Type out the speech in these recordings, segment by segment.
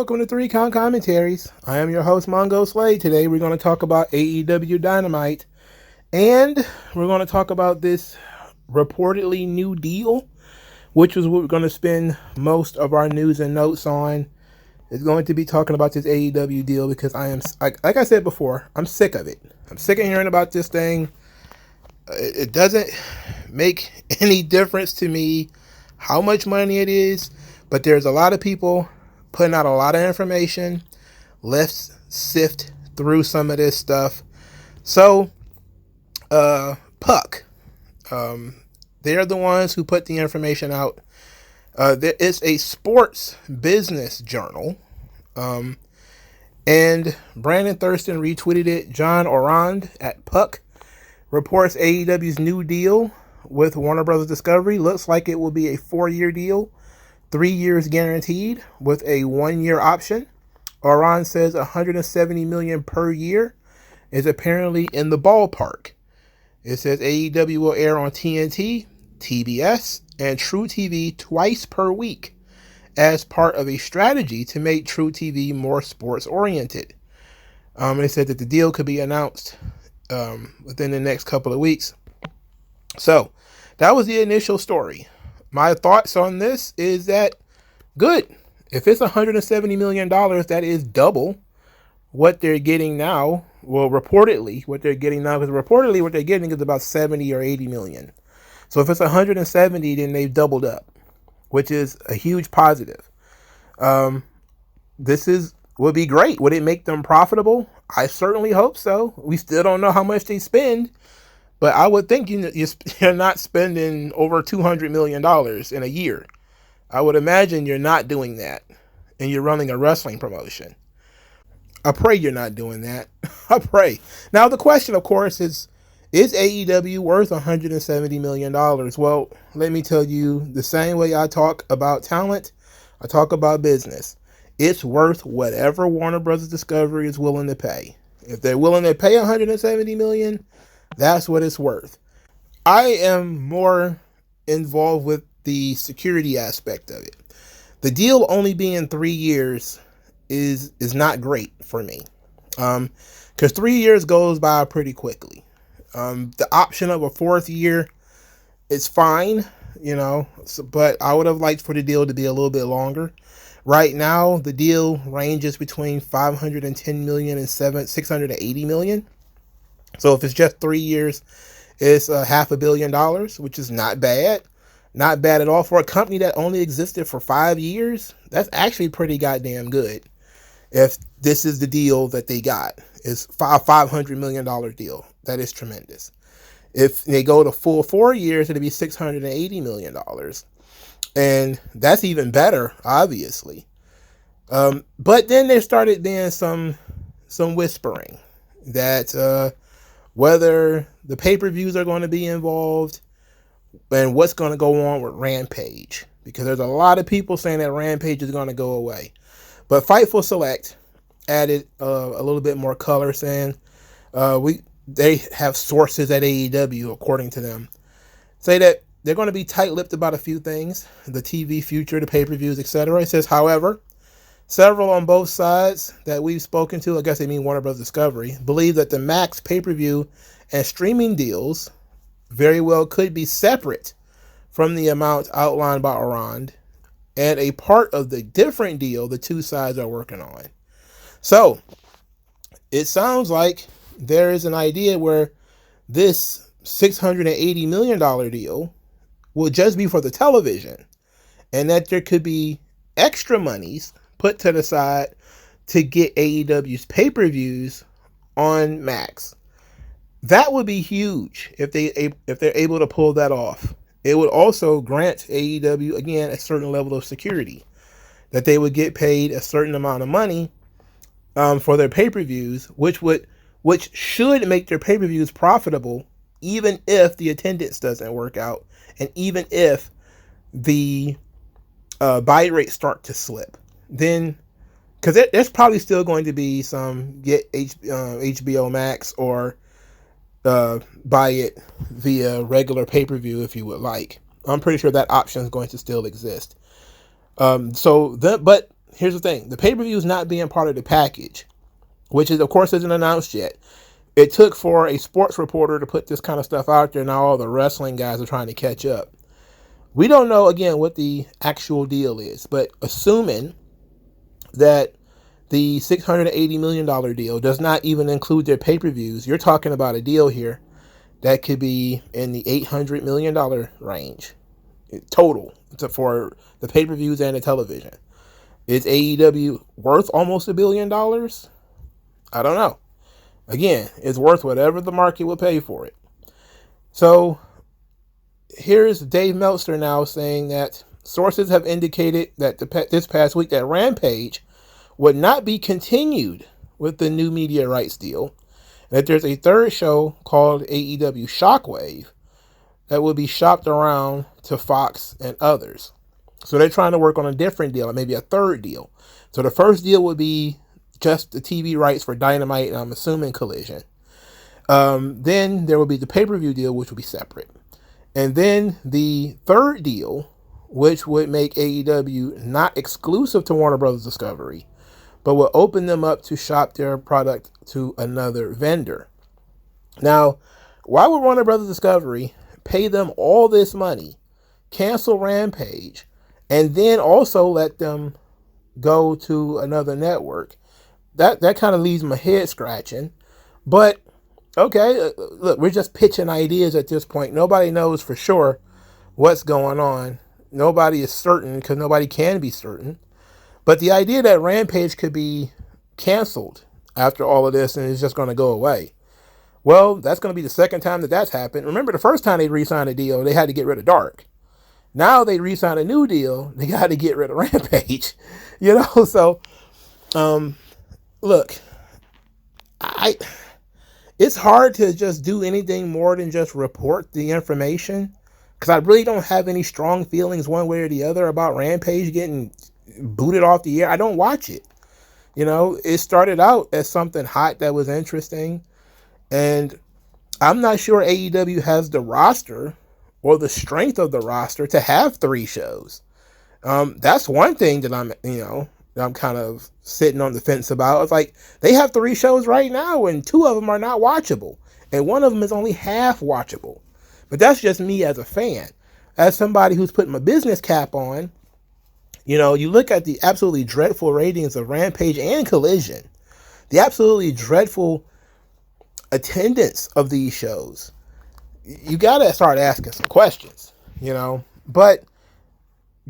welcome to 3 Count Commentaries. I am your host, MagMongoSlade. Today we're going to talk about AEW Dynamite, and we're going to talk about this reportedly new deal, which is what we're going to spend most of our news and notes on. It's going to be talking about this AEW deal because I am, like I said before, I'm sick of it. I'm sick of hearing about this thing. It doesn't make any difference to me how much money it is, but there's a lot of people putting out a lot of information. Let's sift through some of this stuff. So, Puck, they're the ones who put the information out. There is a sports business journal, and Brandon Thurston retweeted it. John Orand at Puck reports AEW's new deal with Warner Bros. Discovery looks like it will be a 4-year deal, 3 years guaranteed with a 1-year option. Oran says $170 million per year is apparently in the ballpark. It says AEW will air on TNT, TBS, and True TV twice per week as part of a strategy to make True TV more sports oriented. They said that the deal could be announced within the next couple of weeks. So that was the initial story. My thoughts on this is that good. If it's $170 million, that is double what they're getting now. Well, reportedly, what they're getting now, because reportedly what they're getting is about 70 or 80 million. So if it's 170, then they've doubled up, which is a huge positive. This would be great. Would it make them profitable? I certainly hope so. We still don't know how much they spend, but I would think you're not spending over $200 million in a year. I would imagine you're not doing that, and you're running a wrestling promotion. I pray you're not doing that. I pray. Now, the question, of course, is AEW worth $170 million? Well, let me tell you, the same way I talk about talent, I talk about business. It's worth whatever Warner Bros. Discovery is willing to pay. If they're willing to pay $170 million, that's what it's worth. I am more involved with the security aspect of it. The deal only being 3 years is not great for me, because 3 years goes by pretty quickly. The option of a 4th year is fine, but I would have liked for the deal to be a little bit longer. Right now, the deal ranges between $510 million and $680 million. So if it's just 3 years, it's $500 million, which is not bad. Not bad at all. For a company that only existed for 5 years, that's actually pretty goddamn good. If this is the deal that they got, it's a $500 million deal. That is tremendous. If they go to full 4 years, it'll be $680 million. And that's even better, obviously. But then there started being some whispering that whether the pay-per-views are going to be involved and what's going to go on with Rampage. Because there's a lot of people saying that Rampage is going to go away. But Fightful Select added a little bit more color, saying they have sources at AEW, according to them, say that they're going to be tight-lipped about a few things, the TV future, the pay-per-views, etc. It says, however, several on both sides that we've spoken to, I guess they mean Warner Bros. Discovery, believe that the Max pay-per-view and streaming deals very well could be separate from the amount outlined by Orand and a part of the different deal the two sides are working on. So, it sounds like there is an idea where this $680 million deal will just be for the television, and that there could be extra monies put to the side to get AEW's pay-per-views on Max. That would be huge if they're able to pull that off. It would also grant AEW, again, a certain level of security, that they would get paid a certain amount of money for their pay-per-views, which should make their pay-per-views profitable, even if the attendance doesn't work out, and even if the buy rates start to slip. Then, because there's probably still going to be some get HBO Max or buy it via regular pay-per-view if you would like. I'm pretty sure that option is going to still exist. But here's the thing. The pay-per-view is not being part of the package, which is, of course, isn't announced yet. It took for a sports reporter to put this kind of stuff out there. Now all the wrestling guys are trying to catch up. We don't know, again, what the actual deal is, but assuming that the $680 million deal does not even include their pay-per-views, you're talking about a deal here that could be in the $800 million range total for the pay-per-views and the television. Is AEW worth almost $1 billion? I don't know. Again, it's worth whatever the market will pay for it. So here's Dave Meltzer now saying that sources have indicated that this past week that Rampage would not be continued with the new media rights deal, and that there's a third show called AEW Shockwave that will be shopped around to Fox and others. So they're trying to work on a different deal, maybe a third deal. So the first deal would be just the TV rights for Dynamite, and I'm assuming Collision. Then there will be the pay-per-view deal, which will be separate. And then the third deal, which would make AEW not exclusive to Warner Brothers Discovery, but will open them up to shop their product to another vendor. Now, why would Warner Brothers Discovery pay them all this money, cancel Rampage, and then also let them go to another network? That kind of leaves my head scratching. But, okay, look, we're just pitching ideas at this point. Nobody knows for sure what's going on. Nobody is certain because nobody can be certain. But the idea that Rampage could be canceled after all of this and it's just going to go away, well, that's going to be the second time that that's happened. Remember, the first time they re-signed a deal, they had to get rid of Dark. Now they re-signed a new deal, they got to get rid of Rampage. So, look, it's hard to just do anything more than just report the information, because I really don't have any strong feelings one way or the other about Rampage getting booted off the air. I don't watch it. It started out as something hot that was interesting, and I'm not sure AEW has the roster or the strength of the roster to have 3 shows. That's one thing that I'm kind of sitting on the fence about. It's like they have 3 shows right now, and 2 of them are not watchable, and one of them is only half watchable. But that's just me as a fan. As somebody who's putting my business cap on, you look at the absolutely dreadful ratings of Rampage and Collision, the absolutely dreadful attendance of these shows. You got to start asking some questions, But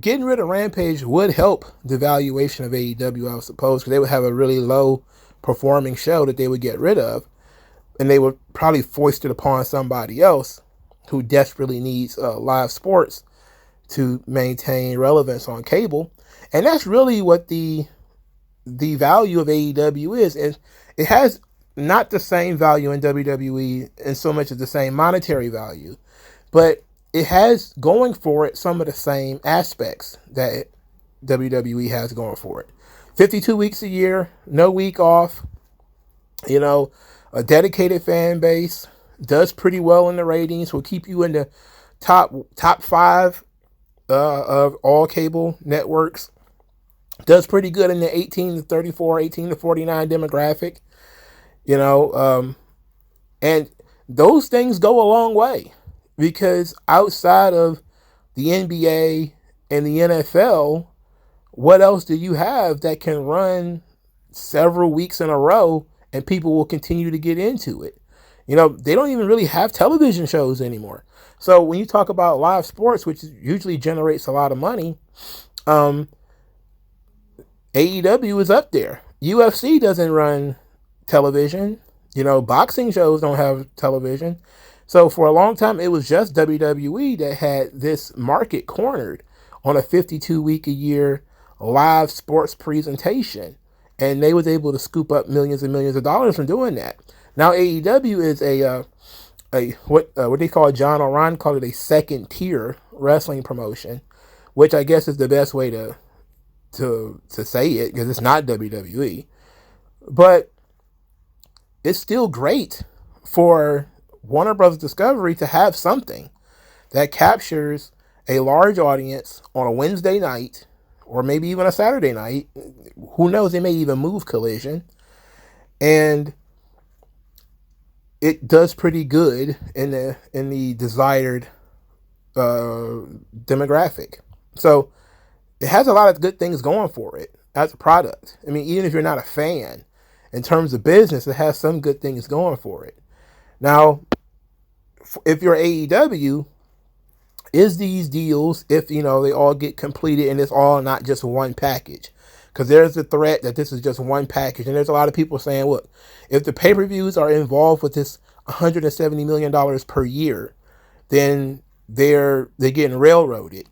getting rid of Rampage would help the valuation of AEW, I suppose, because they would have a really low performing show that they would get rid of, and they would probably foist it upon somebody else who desperately needs live sports to maintain relevance on cable. And that's really what the value of AEW is. And it has not the same value in WWE in so much as the same monetary value, but it has going for it some of the same aspects that WWE has going for it. 52 weeks a year, no week off, a dedicated fan base, does pretty well in the ratings, will keep you in the top 5 of all cable networks, does pretty good in the 18 to 34, 18 to 49 demographic, and those things go a long way, because outside of the NBA and the NFL, what else do you have that can run several weeks in a row and people will continue to get into it? They don't even really have television shows anymore. So when you talk about live sports, which usually generates a lot of money, AEW is up there. UFC doesn't run television. Boxing shows don't have television. So for a long time, it was just WWE that had this market cornered on a 52-week-a-year live sports presentation. And they was able to scoop up millions and millions of dollars from doing that. Now AEW is what they call, John Oran called it, a second tier wrestling promotion, which I guess is the best way to say it, because it's not WWE. But it's still great for Warner Brothers Discovery to have something that captures a large audience on a Wednesday night or maybe even a Saturday night. Who knows? They may even move Collision. And it does pretty good in the desired demographic. So it has a lot of good things going for it as a product. I mean, even if you're not a fan, in terms of business, it has some good things going for it. Now, if you're AEW, is these deals, if they all get completed and it's all not just one package? Because there's the threat that this is just one package, and there's a lot of people saying, look, if the pay-per-views are involved with this $170 million per year, then they're getting railroaded.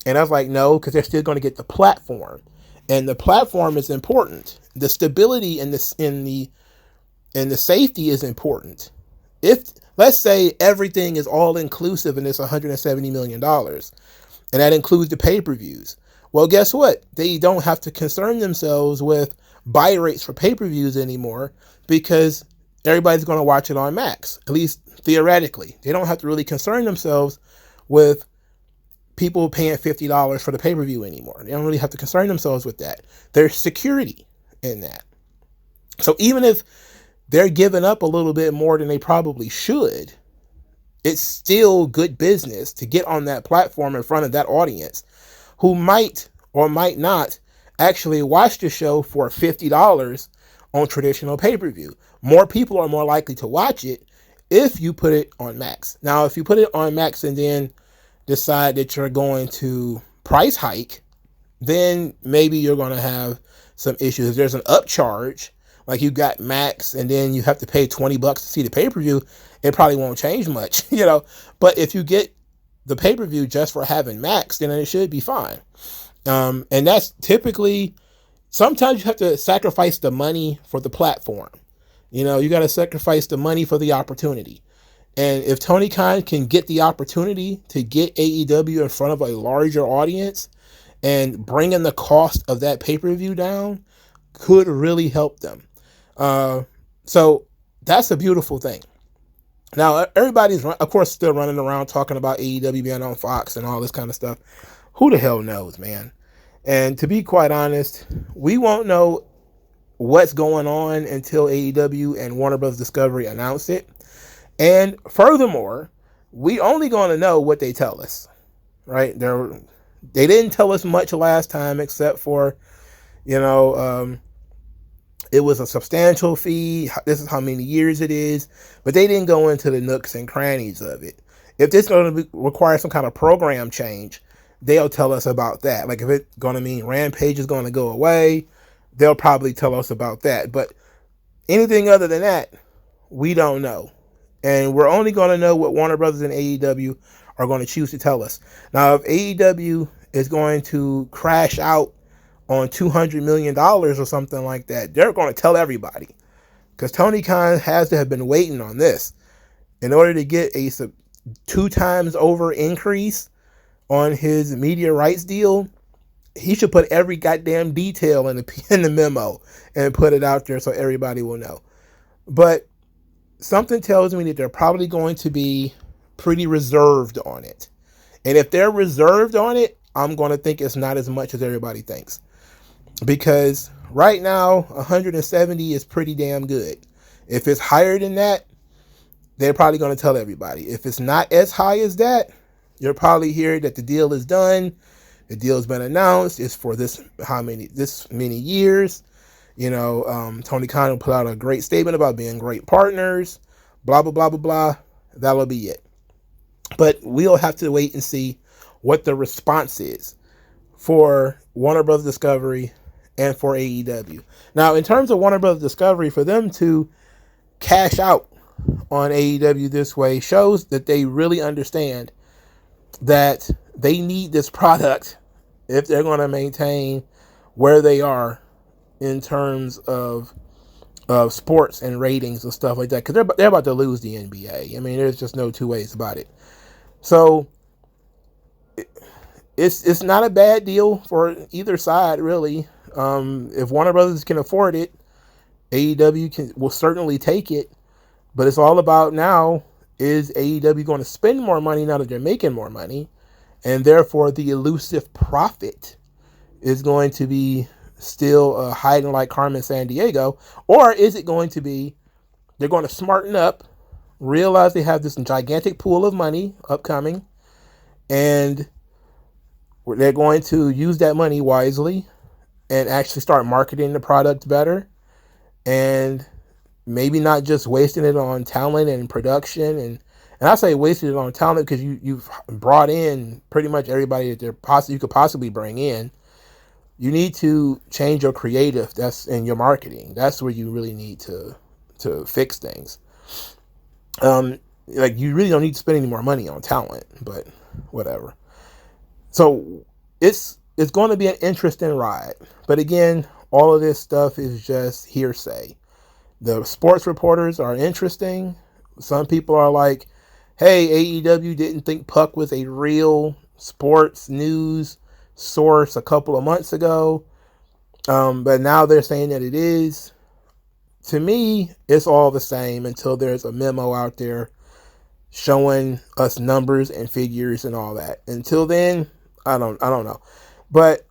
And I was like, no, because they're still going to get the platform, and the platform is important. The stability and the safety is important. If, let's say, everything is all inclusive in this $170 million, and that includes the pay-per-views, well, guess what? They don't have to concern themselves with buy rates for pay-per-views anymore, because everybody's going to watch it on Max, at least theoretically. They don't have to really concern themselves with people paying $50 for the pay-per-view anymore. They don't really have to concern themselves with that. There's security in that. So even if they're giving up a little bit more than they probably should, it's still good business to get on that platform in front of that audience who might or might not actually watch the show for $50 on traditional pay-per-view. More people are more likely to watch it if you put it on Max. Now, if you put it on Max and then decide that you're going to price hike, then maybe you're going to have some issues. If there's an upcharge, like you got Max and then you have to pay $20 to see the pay-per-view, it probably won't change much, But if you get the pay-per-view just for having Max, then it should be fine. And that's typically, sometimes you have to sacrifice the money for the platform. You got to sacrifice the money for the opportunity. And if Tony Khan can get the opportunity to get AEW in front of a larger audience and bringing the cost of that pay-per-view down, could really help them. So that's a beautiful thing. Now, everybody's, of course, still running around talking about AEW being on Fox and all this kind of stuff. Who the hell knows, man? And to be quite honest, we won't know what's going on until AEW and Warner Bros. Discovery announce it. And furthermore, we only going to know what they tell us, right? They didn't tell us much last time except for, it was a substantial fee. This is how many years it is. But they didn't go into the nooks and crannies of it. If this is going to require some kind of program change, they'll tell us about that. Like if it's going to mean Rampage is going to go away, they'll probably tell us about that. But anything other than that, we don't know. And we're only going to know what Warner Brothers and AEW are going to choose to tell us. Now, if AEW is going to crash out on $200 million or something like that, they're going to tell everybody. Because Tony Khan has to have been waiting on this. In order to get a 2 times over increase on his media rights deal, he should put every goddamn detail in the memo and put it out there so everybody will know. But something tells me that they're probably going to be pretty reserved on it. And if they're reserved on it, I'm going to think it's not as much as everybody thinks. Because right now, 170 is pretty damn good. If it's higher than that, they're probably going to tell everybody. If it's not as high as that, you'll probably hear that the deal is done. The deal's been announced. It's for this many years. Tony Khan will put out a great statement about being great partners, blah, blah, blah, blah, blah. That'll be it. But we'll have to wait and see what the response is for Warner Bros. Discovery and for AEW. Now, in terms of Warner Bros. Discovery, for them to cash out on AEW this way shows that they really understand that they need this product if they're going to maintain where they are in terms of sports and ratings and stuff like that, because they're about to lose the NBA. I mean, there's just no two ways about it. So it's not a bad deal for either side, really. If Warner Brothers can afford it, AEW will certainly take it. But it's all about now, is AEW going to spend more money now that they're making more money? And therefore, the elusive profit is going to be still hiding like Carmen Sandiego, or is it going to be they're going to smarten up, realize they have this gigantic pool of money upcoming, and they're going to use that money wisely and actually start marketing the product better, and maybe not just wasting it on talent and production. And I say wasting it on talent because you've brought in pretty much everybody that you could possibly bring in. You need to change your creative. That's in your marketing. That's where you really need to fix things. Like you really don't need to spend any more money on talent, but whatever. So it's going to be an interesting ride. But again, all of this stuff is just hearsay. The sports reporters are interesting. Some people are like, hey, AEW didn't think Puck was a real sports news source a couple of months ago. But now they're saying that it is. To me, it's all the same until there's a memo out there showing us numbers and figures and all that. Until then, I don't know. But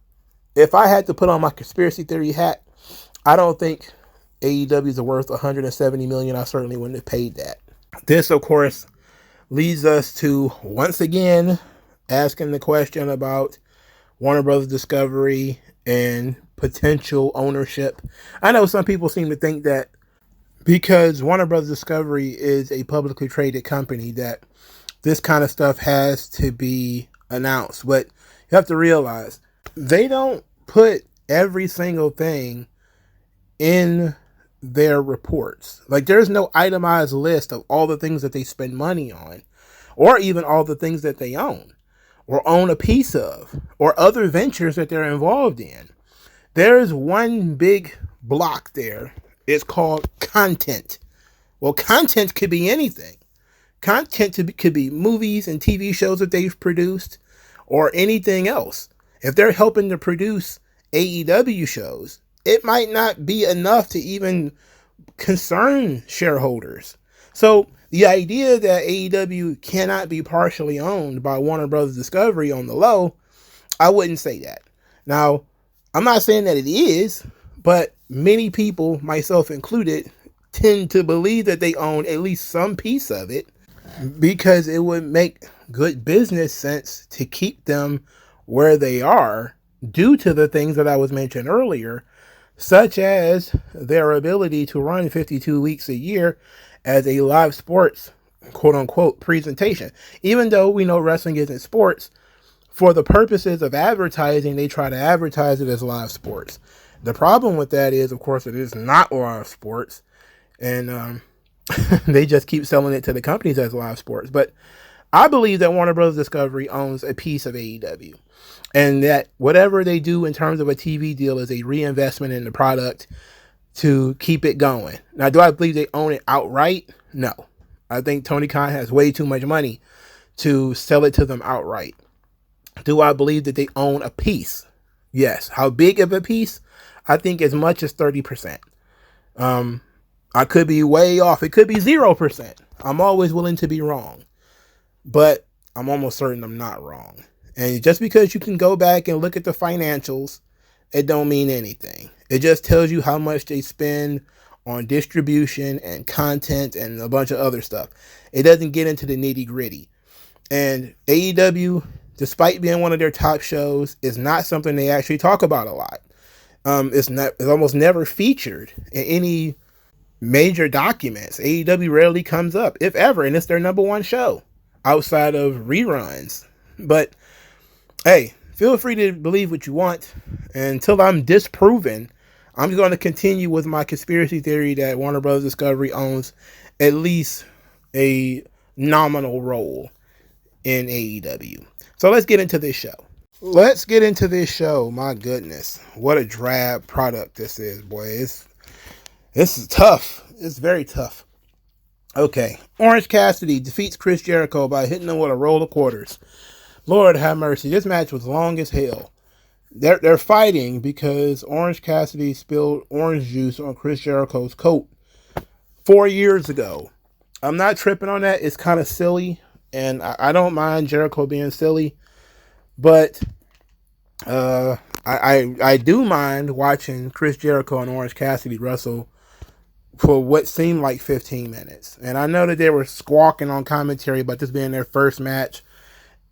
if I had to put on my conspiracy theory hat, I don't think AEW is worth $170 million. I certainly wouldn't have paid that. This, of course, leads us to once again asking the question about Warner Brothers Discovery and potential ownership. I know some people seem to think that because Warner Brothers Discovery is a publicly traded company that this kind of stuff has to be announced. But you have to realize they don't put every single thing in their reports. Like there's no itemized list of all the things that they spend money on, or even all the things that they own or own a piece of, or other ventures that they're involved in. There's one big block there. It's called content. Well, content could be anything. Content could be movies and TV shows that they've produced, or anything else. If they're helping to produce AEW shows, it might not be enough to even concern shareholders. So the idea that AEW cannot be partially owned by Warner Brothers Discovery on the low, I wouldn't say that. Now, I'm not saying that it is, but many people, myself included, tend to believe that they own at least some piece of it because it would make good business sense to keep them where they are due to the things that I was mentioning earlier, such as their ability to run 52 weeks a year as a live sports, quote unquote, presentation. Even though we know wrestling isn't sports, for the purposes of advertising, they try to advertise it as live sports. The problem with that is, of course, it is not live sports, and they just keep selling it to the companies as live sports. But I believe that Warner Bros. Discovery owns a piece of AEW, and that whatever they do in terms of a TV deal is a reinvestment in the product to keep it going. Now, do I believe they own it outright? No. I think Tony Khan has way too much money to sell it to them outright. Do I believe that they own a piece? Yes. How big of a piece? I think as much as 30%. I could be way off. It could be 0%. I'm always willing to be wrong. But I'm almost certain I'm not wrong. And just because you can go back and look at the financials, it don't mean anything. It just tells you how much they spend on distribution and content and a bunch of other stuff. It doesn't get into the nitty gritty. And AEW, despite being one of their top shows, is not something they actually talk about a lot. It's almost never featured in any major documents. AEW rarely comes up, if ever, and it's their number one show outside of reruns. But hey, feel free to believe what you want. Until I'm disproven, I'm going to continue with my conspiracy theory that Warner Bros. Discovery owns at least a nominal role in AEW. So let's get into this show. My goodness, what a drab product this is, boy. This is tough. It's very tough. Okay, Orange Cassidy defeats Chris Jericho by hitting him with a roll of quarters. Lord have mercy. This match was long as hell. They're fighting because Orange Cassidy spilled orange juice on Chris Jericho's coat 4 years ago. I'm not tripping on that. It's kind of silly, and I don't mind Jericho being silly, but I do mind watching Chris Jericho and Orange Cassidy wrestle for what seemed like 15 minutes. And I know that they were squawking on commentary about this being their first match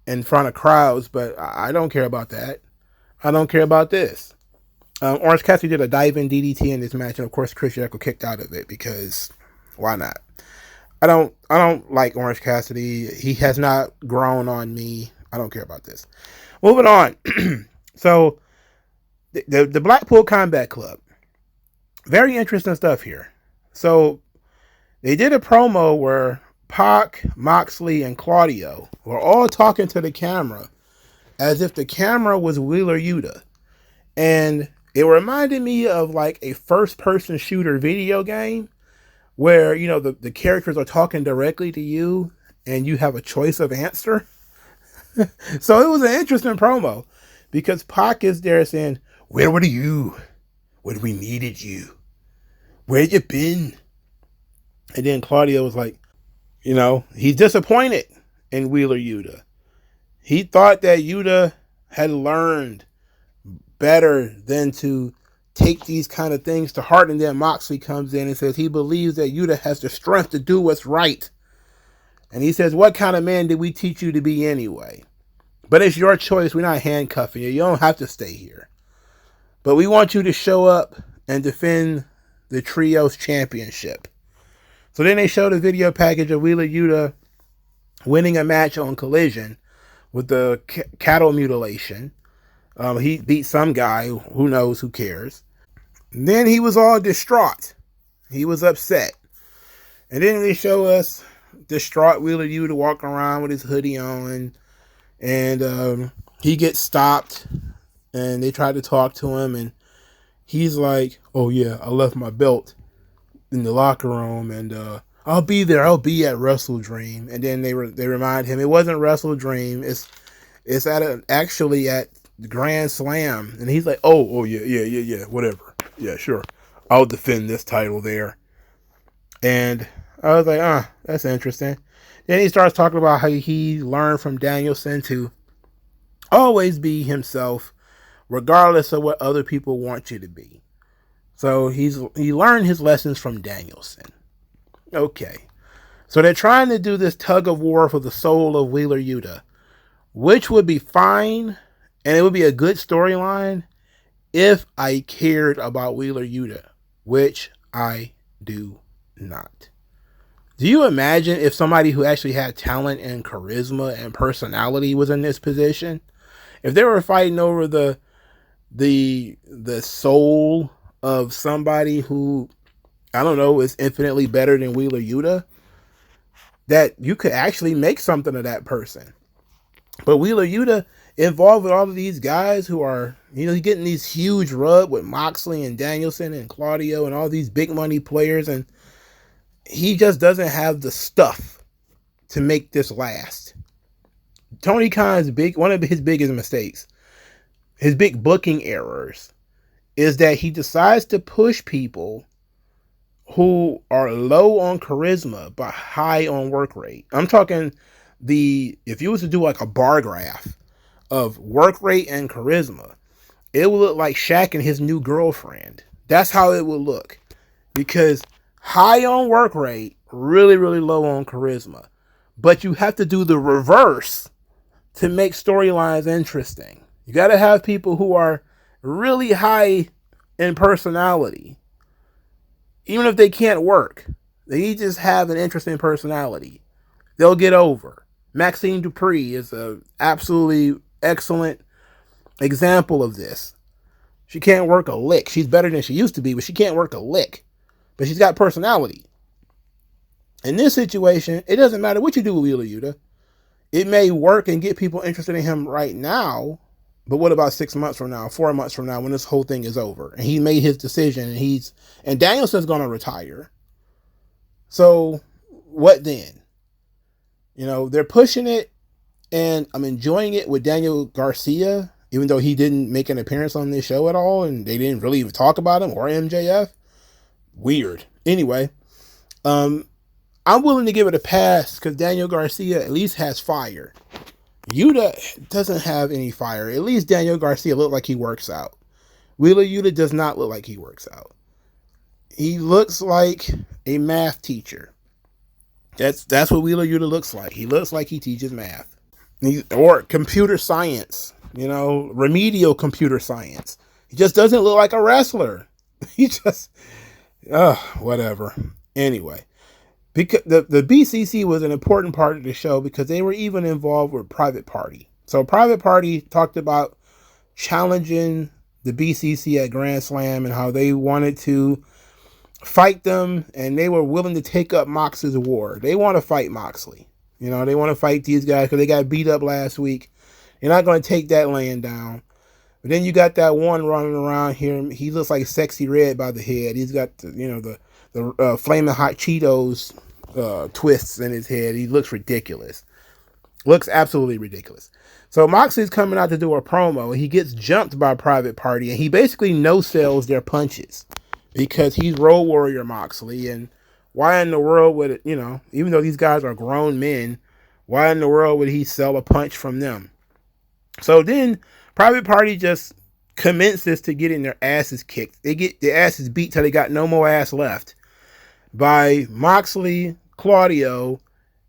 in front of crowds, but I don't care about that. I don't care about this. Orange Cassidy did a dive-in DDT in this match, and of course Chris Jericho kicked out of it because why not? I don't like Orange Cassidy. He has not grown on me. I don't care about this. Moving on. So the Blackpool Combat Club. Very interesting stuff here. So they did a promo where Pac, Moxley, and Claudio were all talking to the camera as if the camera was Wheeler Yuta. And it reminded me of like a first-person shooter video game where, you know, the characters are talking directly to you and you have a choice of answer. So it was an interesting promo because Pac is there saying, "Where were you when we needed you? Where you been?" And then Claudio was like, you know, he's disappointed in Wheeler Yuta. He thought that Yuta had learned better than to take these kind of things to heart. And then Moxley comes in and says he believes that Yuta has the strength to do what's right. And he says, "What kind of man did we teach you to be anyway? But it's your choice. We're not handcuffing you. You don't have to stay here. But we want you to show up and defend the Trios Championship." So then they showed a video package of Wheeler Yuta winning a match on Collision with the cattle mutilation. He beat some guy. Who knows? Who cares? And then he was all distraught. He was upset. And then they show us distraught Wheeler Yuta walking around with his hoodie on. And he gets stopped. And they try to talk to him. And he's like, "Oh, yeah, I left my belt in the locker room. And I'll be there. I'll be at Wrestle Dream." And then they remind him it wasn't Wrestle Dream. It's actually at the Grand Slam. And he's like, oh, yeah, whatever. Yeah, sure. I'll defend this title there. And I was like, that's interesting. Then he starts talking about how he learned from Danielson to always be himself, regardless of what other people want you to be. So he learned his lessons from Danielson. Okay. So they're trying to do this tug of war for the soul of Wheeler Yuta, which would be fine, and it would be a good storyline if I cared about Wheeler Yuta, which I do not. Do you imagine if somebody who actually had talent and charisma and personality was in this position? If they were fighting over the soul of somebody who, I don't know, is infinitely better than Wheeler Yuta, that you could actually make something of that person. But Wheeler Yuta involved with all of these guys who are, you know, he's getting these huge rub with Moxley and Danielson and Claudio and all these big money players, and he just doesn't have the stuff to make this last. Tony Khan's one of his biggest mistakes, his big booking errors, is that he decides to push people who are low on charisma but high on work rate. I'm talking if you was to do like a bar graph of work rate and charisma, it would look like Shaq and his new girlfriend. That's how it would look. Because high on work rate, really, really low on charisma. But you have to do the reverse to make storylines interesting. You got to have people who are really high in personality. Even if they can't work, they just have an interesting personality. They'll get over. Maxine Dupree is an absolutely excellent example of this. She can't work a lick. She's better than she used to be, but she can't work a lick. But she's got personality. In this situation, it doesn't matter what you do with Wheeler Yuta. It may work and get people interested in him right now, but what about 6 months from now, 4 months from now, when this whole thing is over and he made his decision and Danielson's going to retire. So what then? You know, they're pushing it, and I'm enjoying it with Daniel Garcia, even though he didn't make an appearance on this show at all, and they didn't really even talk about him or MJF. Weird. Anyway, I'm willing to give it a pass because Daniel Garcia at least has fire. Yuta doesn't have any fire. At least Daniel Garcia looked like he works out. Wheeler Yuta does not look like he works out. He looks like a math teacher. That's what Wheeler Yuta looks like. He looks like he teaches math. Or computer science. Remedial computer science. He just doesn't look like a wrestler. He just, whatever. Anyway, because the BCC was an important part of the show because they were even involved with Private Party. So Private Party talked about challenging the BCC at Grand Slam and how they wanted to fight them and they were willing to take up Mox's war. They want to fight Moxley. They want to fight these guys because they got beat up last week. They're not going to take that laying down. But then you got that one running around here. He looks like Sexy Red by the head. He's got the Flaming Hot Cheetos twists in his head. He looks ridiculous. Looks absolutely ridiculous. So Moxley's coming out to do a promo. He gets jumped by Private Party, and he basically no-sells their punches because he's Road Warrior Moxley. And why in the world would it, even though these guys are grown men, why in the world would he sell a punch from them? So then Private Party just commences to getting their asses kicked. They get their asses beat till they got no more ass left by Moxley, Claudio,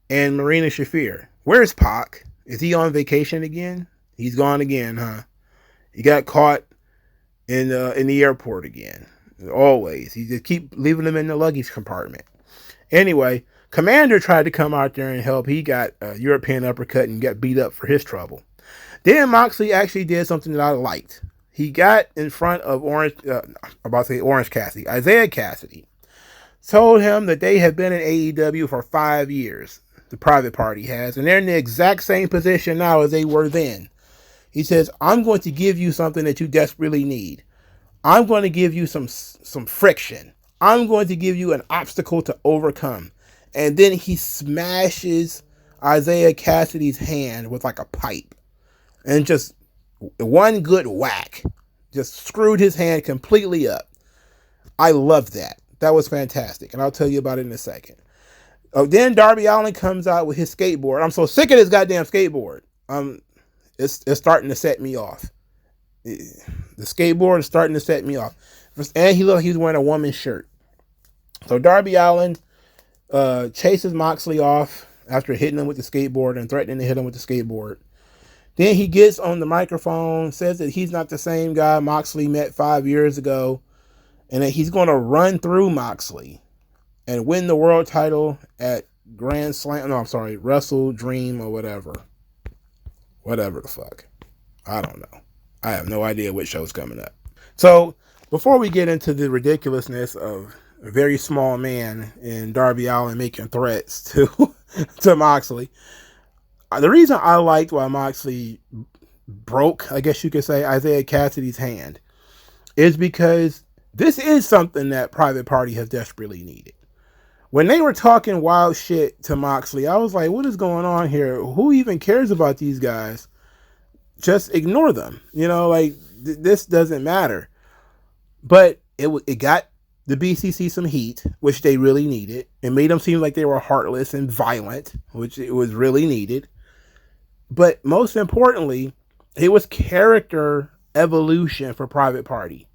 and Marina Shafir. Where's Pac? Is he on vacation again? He's gone again, huh? He got caught in the airport again. Always. He just keep leaving them in the luggage compartment. Anyway, Commander tried to come out there and help. He got a European uppercut and got beat up for his trouble. Then Moxley actually did something that I liked. He got in front of Orange Cassidy, Isaiah Cassidy, told him that they have been in AEW for 5 years. The Private Party has, and they're in the exact same position now as they were then. He says, I'm going to give you something that you desperately need. I'm going to give you some friction. I'm going to give you an obstacle to overcome. And then he smashes Isaiah Cassidy's hand with like a pipe. And just one good whack. Just screwed his hand completely up. I love that. That was fantastic. And I'll tell you about it in a second. Then Darby Allin comes out with his skateboard. I'm so sick of this goddamn skateboard. It's starting to set me off. The skateboard is starting to set me off. And he looked like he was wearing a woman's shirt. So Darby Allin chases Moxley off after hitting him with the skateboard and threatening to hit him with the skateboard. Then he gets on the microphone, says that he's not the same guy Moxley met 5 years ago, and that he's going to run through Moxley and win the world title at Grand Slam. No, I'm sorry, Wrestle Dream or whatever. Whatever the fuck. I don't know. I have no idea what show's coming up. So, before we get into the ridiculousness of a very small man in Darby Allin making threats to Moxley, the reason I liked why Moxley broke, I guess you could say, Isaiah Cassidy's hand is because this is something that Private Party has desperately needed. When they were talking wild shit to Moxley, I was like, what is going on here? Who even cares about these guys? Just ignore them. This doesn't matter. But it got the BCC some heat, which they really needed. It made them seem like they were heartless and violent, which it was really needed. But most importantly, it was character evolution for Private Party.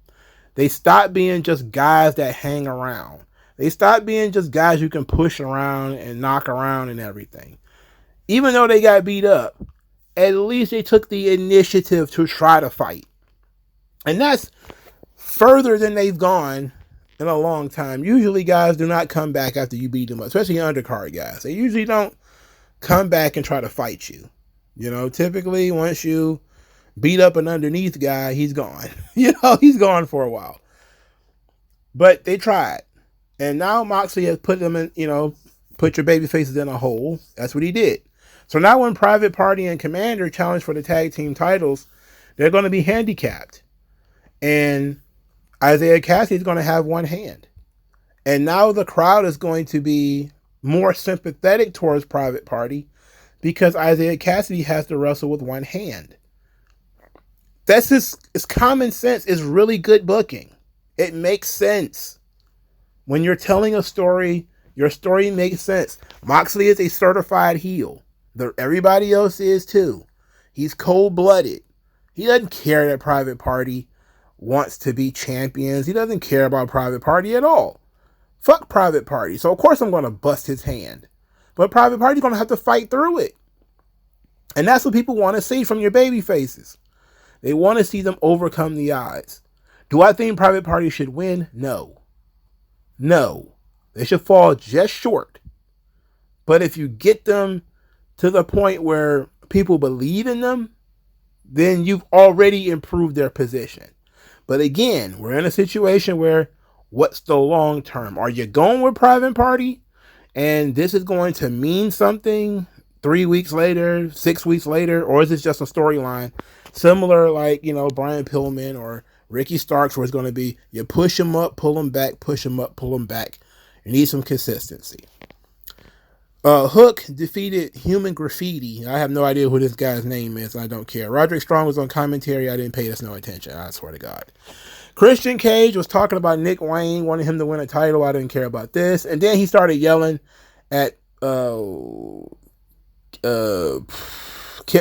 They stopped being just guys that hang around. They stopped being just guys you can push around and knock around and everything. Even though they got beat up, at least they took the initiative to try to fight. And that's further than they've gone in a long time. Usually guys do not come back after you beat them up, especially undercard guys. They usually don't come back and try to fight you. Typically once you beat up an underneath guy, he's gone. He's gone for a while. But they tried. And now Moxley has put them in, put your baby faces in a hole. That's what he did. So now when Private Party and Commander challenge for the tag team titles, they're going to be handicapped. And Isaiah Cassidy is going to have one hand. And now the crowd is going to be more sympathetic towards Private Party because Isaiah Cassidy has to wrestle with one hand. That's just, it's common sense. It's really good booking. It makes sense. When you're telling a story, your story makes sense. Moxley is a certified heel. Everybody else is too. He's cold-blooded. He doesn't care that Private Party wants to be champions. He doesn't care about Private Party at all. Fuck Private Party. So, of course, I'm going to bust his hand. But Private Party's going to have to fight through it. And that's what people want to see from your baby faces. They want to see them overcome the odds. Do I think Private Party should win? No. No. They should fall just short. But if you get them to the point where people believe in them, then you've already improved their position. But again, we're in a situation where what's the long term? Are you going with Private Party? And this is going to mean something 3 weeks later, 6 weeks later, or is this just a storyline similar like, Brian Pillman or Ricky Starks, where it's going to be you push them up, pull them back, push them up, pull them back. You need some consistency. Hook defeated Human Graffiti. I have no idea who this guy's name is. I don't care. Roderick Strong was on commentary. I didn't pay this no attention. I swear to God. Christian Cage was talking about Nick Wayne, wanting him to win a title. I didn't care about this. And then he started yelling at Kip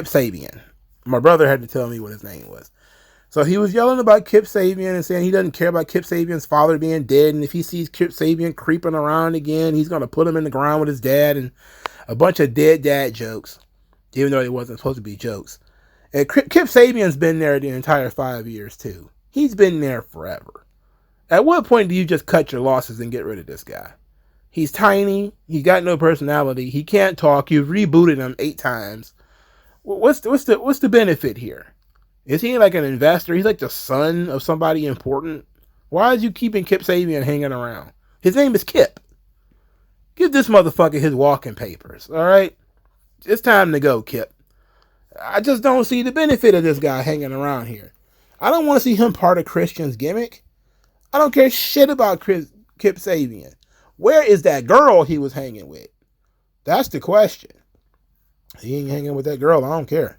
Sabian. My brother had to tell me what his name was. So he was yelling about Kip Sabian and saying he doesn't care about Kip Sabian's father being dead. And if he sees Kip Sabian creeping around again, he's going to put him in the ground with his dad, and a bunch of dead dad jokes, even though it wasn't supposed to be jokes. And Kip Sabian's been there the entire 5 years too. He's been there forever. At what point do you just cut your losses and get rid of this guy? He's tiny. He's got no personality. He can't talk. You've rebooted him 8 times. What's the benefit here? Is he like an investor? He's like the son of somebody important. Why is you keeping Kip Sabian hanging around? His name is Kip. Give this motherfucker his walking papers, all right? It's time to go, Kip. I just don't see the benefit of this guy hanging around here. I don't want to see him part of Christian's gimmick. I don't care shit about Kip Sabian. Where is that girl he was hanging with? That's the question. He ain't hanging with that girl. I don't care.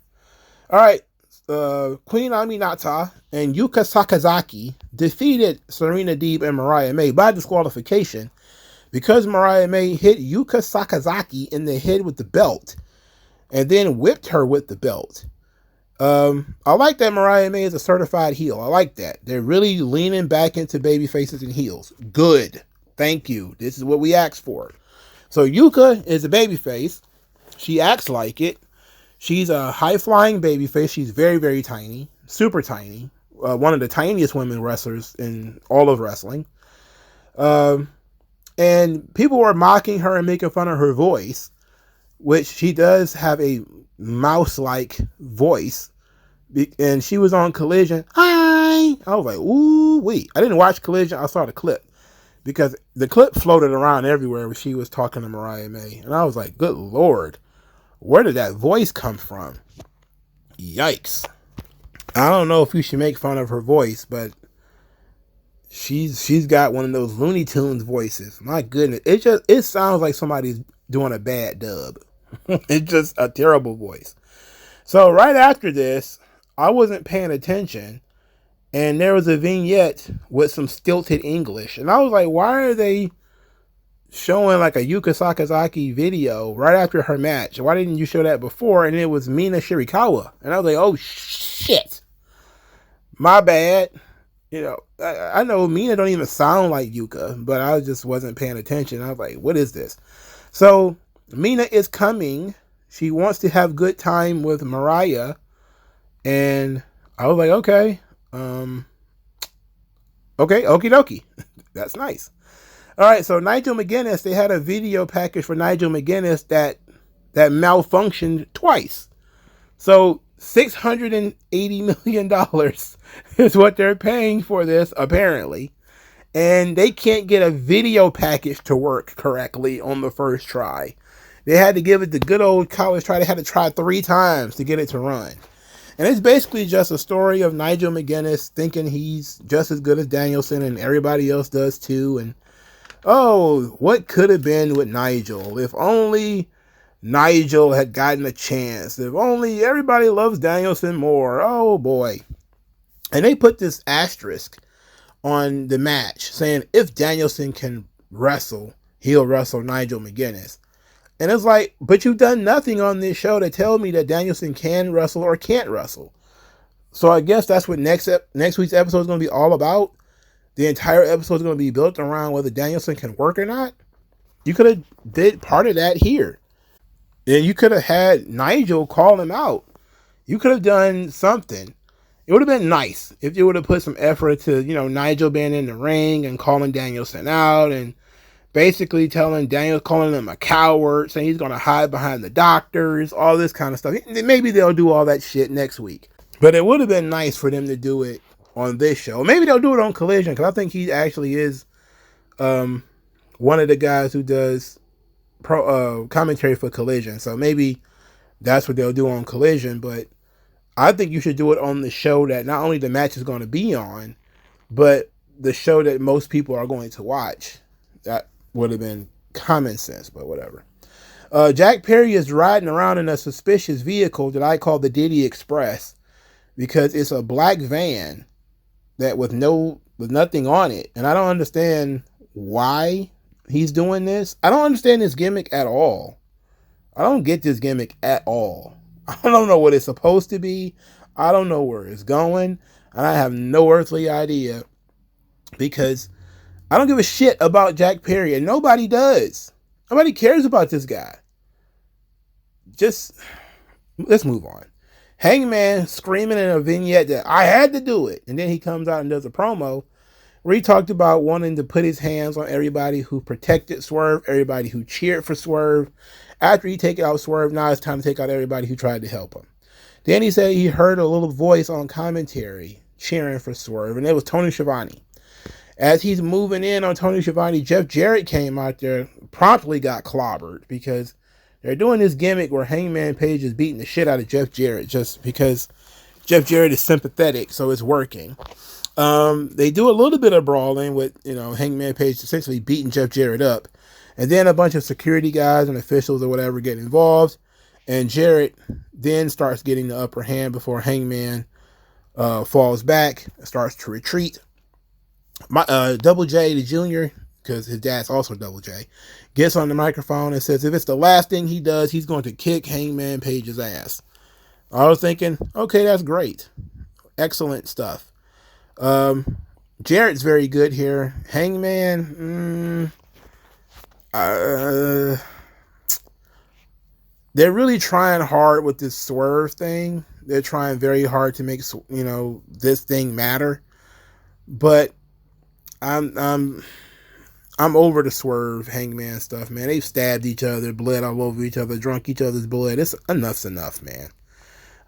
All right. Queen Aminata and Yuka Sakazaki defeated Serena Deeb and Mariah May by disqualification because Mariah May hit Yuka Sakazaki in the head with the belt and then whipped her with the belt. I like that Mariah May is a certified heel. I like that. They're really leaning back into baby faces and heels. Good. Thank you. This is what we asked for. So Yuka is a baby face. She acts like it. She's a high-flying babyface. She's very, very tiny. Super tiny. One of the tiniest women wrestlers in all of wrestling. And people were mocking her and making fun of her voice, which she does have a mouse-like voice. And she was on Collision. Hi! I was like, ooh, wait. I didn't watch Collision. I saw the clip. Because the clip floated around everywhere when she was talking to Mariah May. And I was like, good Lord. Where did that voice come from? Yikes. I don't know if you should make fun of her voice, but she's got one of those Looney Tunes voices. My goodness. It sounds like somebody's doing a bad dub. It's just a terrible voice. So right after this, I wasn't paying attention, and there was a vignette with some stilted English. And I was like, why are they showing like a Yuka Sakazaki video right after her match? Why didn't you show that before? And it was Mina Shirakawa. And I was like, oh shit. My bad. I know Mina don't even sound like Yuka, but I just wasn't paying attention. I was like, what is this? So Mina is coming. She wants to have good time with Mariah. And I was like, okay. Okay, okie dokie. That's nice. All right, so Nigel Mcguinness, they had a video package for Nigel Mcguinness that malfunctioned twice. So $680 million is what they're paying for this, apparently. And they can't get a video package to work correctly on the first try. They had to give it the good old college try. They had to try 3 times to get it to run. And it's basically just a story of Nigel Mcguinness thinking he's just as good as Danielson and everybody else does too. And oh, what could have been with Nigel? If only Nigel had gotten a chance. If only everybody loves Danielson more. Oh, boy. And they put this asterisk on the match saying if Danielson can wrestle, he'll wrestle Nigel Mcguinness. And it's like, but you've done nothing on this show to tell me that Danielson can wrestle or can't wrestle. So I guess that's what next week's episode is going to be all about. The entire episode is going to be built around whether Danielson can work or not. You could have did part of that here. And you could have had Nigel call him out. You could have done something. It would have been nice if you would have put some effort to, Nigel being in the ring and calling Danielson out and basically telling Daniel, calling him a coward, saying he's going to hide behind the doctors, all this kind of stuff. Maybe they'll do all that shit next week. But it would have been nice for them to do it on this show. Maybe they'll do it on Collision, because I think he actually is one of the guys who does commentary for Collision. So maybe that's what they'll do on Collision. But I think you should do it on the show that not only the match is going to be on, but the show that most people are going to watch. That would have been common sense, but whatever. Jack Perry is riding around in a suspicious vehicle that I call the Diddy Express, because it's a black van that with nothing on it. And I don't understand why he's doing this. I don't understand this gimmick at all. I don't get this gimmick at all. I don't know what it's supposed to be. I don't know where it's going. And I have no earthly idea, because I don't give a shit about Jack Perry, and nobody does. Nobody cares about this guy. Just, let's move on. Hangman screaming in a vignette that I had to do it. And then he comes out and does a promo where he talked about wanting to put his hands on everybody who protected Swerve, everybody who cheered for Swerve. After he take out Swerve, now it's time to take out everybody who tried to help him. Then he said he heard a little voice on commentary cheering for Swerve, and it was Tony Schiavone. As he's moving in on Tony Schiavone, Jeff Jarrett came out there, promptly got clobbered, because they're doing this gimmick where Hangman Page is beating the shit out of Jeff Jarrett just because Jeff Jarrett is sympathetic, so it's working. They do a little bit of brawling with, Hangman Page essentially beating Jeff Jarrett up. And then a bunch of security guys and officials or whatever get involved. And Jarrett then starts getting the upper hand before Hangman falls back and starts to retreat. Double J, the junior, because his dad's also Double J, gets on the microphone and says if it's the last thing he does, he's going to kick Hangman Page's ass. I was thinking, okay, that's great. Excellent stuff. Jarrett's very good here. Hangman, they're really trying hard with this Swerve thing. They're trying very hard to make, this thing matter. But I'm over the Swerve Hangman stuff, man. They've stabbed each other, bled all over each other, drunk each other's blood. Enough's enough, man.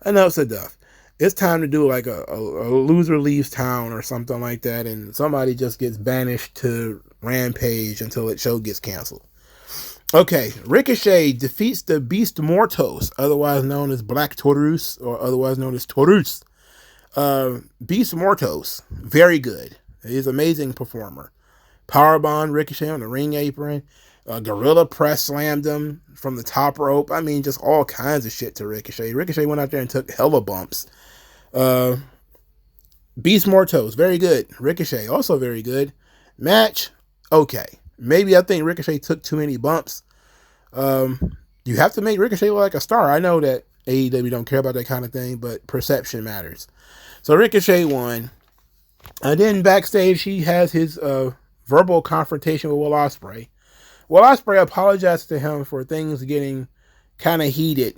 Enough's enough. It's time to do like a loser leaves town or something like that, and somebody just gets banished to Rampage until the show gets canceled. Okay, Ricochet defeats the Beast Mortos, otherwise known as Black Taurus, or otherwise known as Taurus. Beast Mortos, very good. He's an amazing performer. Powerbomb Ricochet on the ring apron. Gorilla press slammed him from the top rope. I mean, just all kinds of shit to Ricochet. Ricochet went out there and took hella bumps. Beast Mortos, very good. Ricochet, also very good. Match, okay. Maybe I think Ricochet took too many bumps. You have to make Ricochet look like a star. I know that AEW don't care about that kind of thing, but perception matters. So Ricochet won. And then backstage, he has his verbal confrontation with Will Ospreay. Will Ospreay apologized to him for things getting kind of heated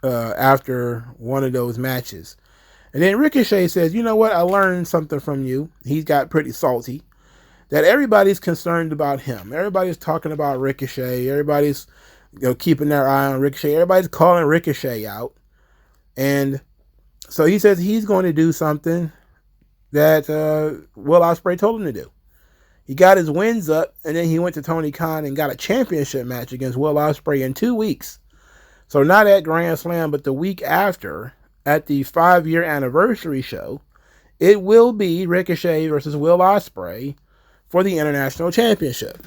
after one of those matches. And then Ricochet says, you know what? I learned something from you. He got pretty salty. That everybody's concerned about him. Everybody's talking about Ricochet. Everybody's keeping their eye on Ricochet. Everybody's calling Ricochet out. And so he says he's going to do something that Will Ospreay told him to do. He got his wins up, and then he went to Tony Khan and got a championship match against Will Ospreay in 2 weeks. So not at Grand Slam, but the week after, at the 5-year anniversary show, it will be Ricochet versus Will Ospreay for the International Championship.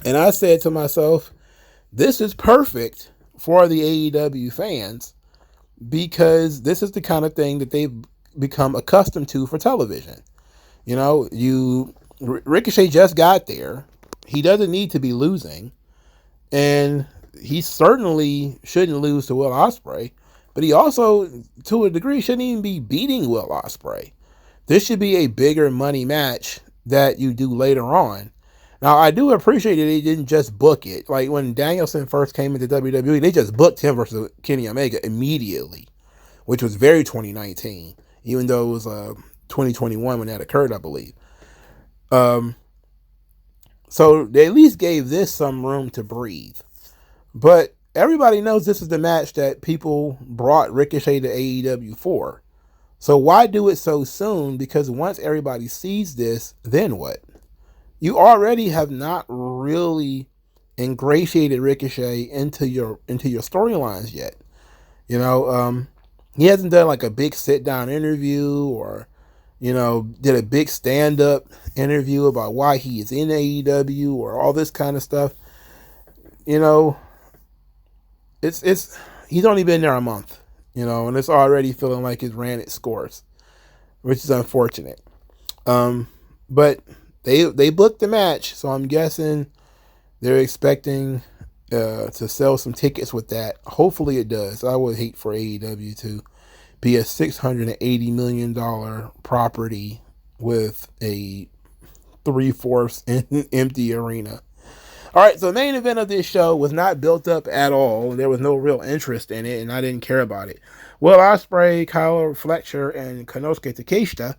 And I said to myself, this is perfect for the AEW fans, because this is the kind of thing that they've become accustomed to for television. Ricochet just got there. He doesn't need to be losing. And he certainly shouldn't lose to Will Ospreay, but he also, to a degree, shouldn't even be beating Will Ospreay. This should be a bigger money match that you do later on. Now, I do appreciate that they didn't just book it. Like when Danielson first came into WWE, they just booked him versus Kenny Omega immediately, which was very 2019, even though it was 2021 when that occurred, I believe. So they at least gave this some room to breathe. But everybody knows this is the match that people brought Ricochet to AEW for. So why do it so soon? Because once everybody sees this, then what? You already have not really ingratiated Ricochet into your storylines yet. He hasn't done like a big sit down interview or, did a big stand up interview about why he is in AEW or all this kind of stuff. It's he's only been there a month, and it's already feeling like it's ran its course, which is unfortunate. But they booked the match, so I'm guessing they're expecting to sell some tickets with that. Hopefully it does. I would hate for AEW to be a $680 million property with a 3/4 empty arena. All right, so the main event of this show was not built up at all. There was no real interest in it, and I didn't care about it. Will Ospreay, Kyle Fletcher, and Konosuke Takeshita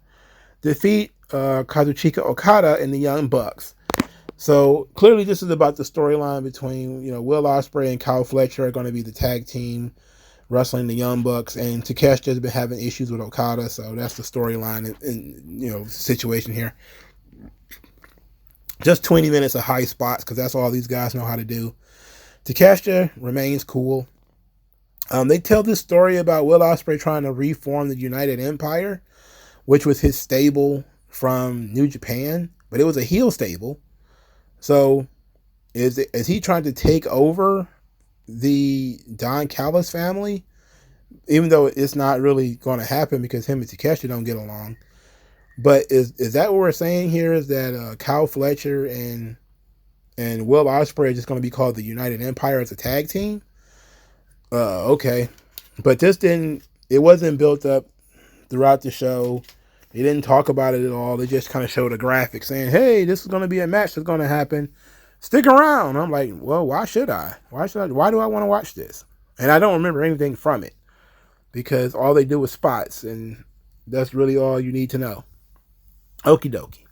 defeat Kazuchika Okada and the Young Bucks. So clearly this is about the storyline between, Will Ospreay and Kyle Fletcher are going to be the tag team wrestling the Young Bucks, and Takeshita has been having issues with Okada, so that's the storyline and situation here. Just 20 minutes of high spots because that's all these guys know how to do. Takeshita remains cool. They tell this story about Will Ospreay trying to reform the United Empire, which was his stable from New Japan, but it was a heel stable. So is he trying to take over the Don Callis family? Even though it's not really going to happen because him and Takeshita don't get along. But is that what we're saying here? Is that Kyle Fletcher and Will Ospreay are just going to be called the United Empire as a tag team? Okay. But it wasn't built up throughout the show. They didn't talk about it at all. They just kind of showed a graphic saying, hey, this is going to be a match that's going to happen. Stick around. I'm like, well, why should I? Why do I want to watch this? And I don't remember anything from it because all they do is spots, and that's really all you need to know. Okie dokie.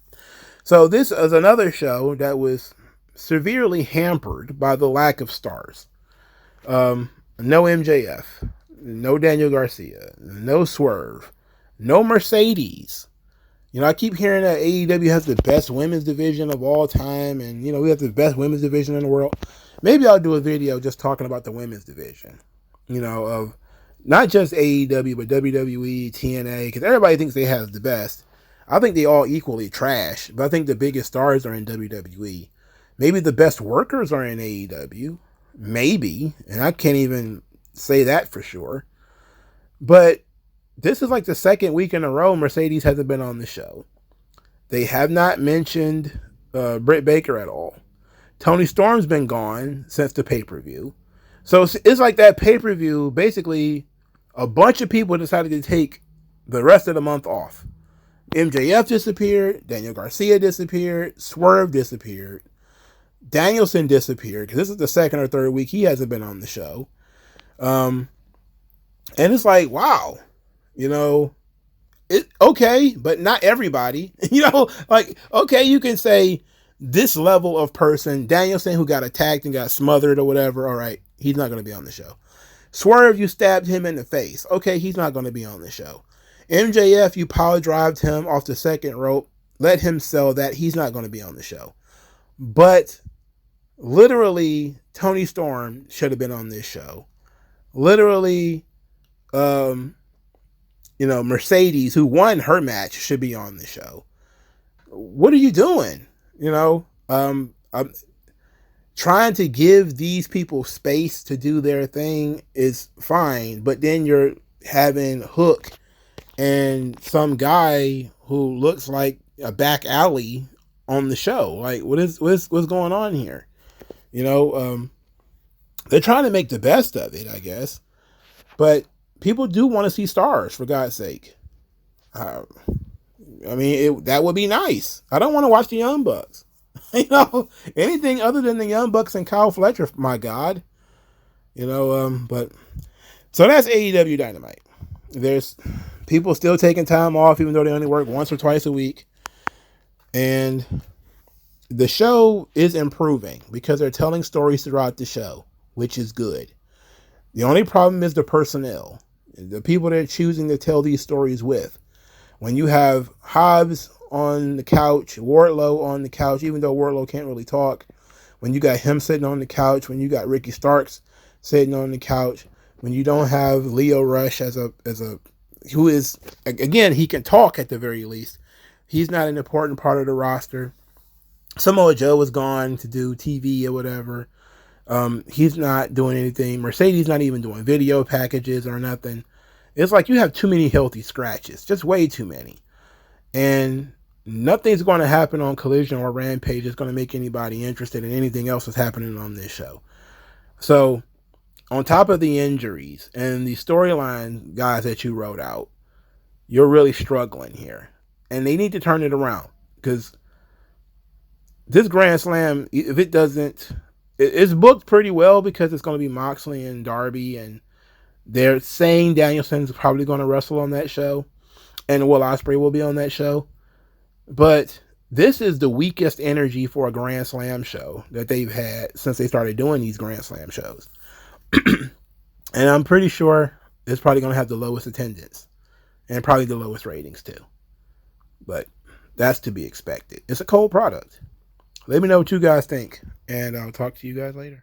So this is another show that was severely hampered by the lack of stars. No MJF, no Daniel Garcia, no Swerve, no Mercedes. I keep hearing that AEW has the best women's division of all time, and, we have the best women's division in the world. Maybe I'll do a video just talking about the women's division, of not just AEW, but WWE, TNA, because everybody thinks they have the best. I think they all equally trash, but I think the biggest stars are in WWE. Maybe the best workers are in AEW. Maybe, and I can't even say that for sure. But this is like the second week in a row Mercedes hasn't been on the show. They have not mentioned Britt Baker at all. Tony Storm's been gone since the pay-per-view. So it's like that pay-per-view, basically a bunch of people decided to take the rest of the month off. MJF disappeared, Daniel Garcia disappeared, Swerve disappeared, Danielson disappeared, because this is the second or third week he hasn't been on the show. And it's like, wow, okay, but not everybody. Okay, you can say this level of person, Danielson, who got attacked and got smothered or whatever, all right, he's not going to be on the show. Swerve, you stabbed him in the face. Okay, he's not going to be on the show. MJF, you power drived him off the second rope. Let him sell that. He's not going to be on the show. But literally, Tony Storm should have been on this show. Literally, Mercedes, who won her match, should be on the show. What are you doing? I'm trying to give these people space to do their thing is fine, but then you're having Hook and some guy who looks like a back alley on the show. Like, what's going on here? They're trying to make the best of it, I guess. But people do want to see stars, for God's sake. I mean, that would be nice. I don't want to watch the Young Bucks. Anything other than the Young Bucks and Kyle Fletcher, my God. But so that's AEW Dynamite. There's people still taking time off, even though they only work once or twice a week. And the show is improving because they're telling stories throughout the show, which is good. The only problem is the personnel, the people they're choosing to tell these stories with. When you have Hobbs on the couch, Wardlow on the couch, even though Wardlow can't really talk, when you got him sitting on the couch, when you got Ricky Starks sitting on the couch, when you don't have Leo Rush as a who is, again, he can talk at the very least. He's not an important part of the roster. Samoa Joe was gone to do TV or whatever. He's not doing anything. Mercedes not even doing video packages or nothing. It's like you have too many healthy scratches, just way too many. And nothing's going to happen on Collision or Rampage that's going to make anybody interested in anything else that's happening on this show. So, on top of the injuries and the storyline guys that you wrote out, you're really struggling here. And they need to turn it around. Because this Grand Slam, if it doesn't... It's booked pretty well because it's going to be Moxley and Darby, and they're saying Danielson's probably going to wrestle on that show, and Will Ospreay will be on that show. But this is the weakest energy for a Grand Slam show that they've had since they started doing these Grand Slam shows. And I'm pretty sure it's probably going to have the lowest attendance and probably the lowest ratings too. But that's to be expected. It's a cold product. Let me know what you guys think, and I'll talk to you guys later.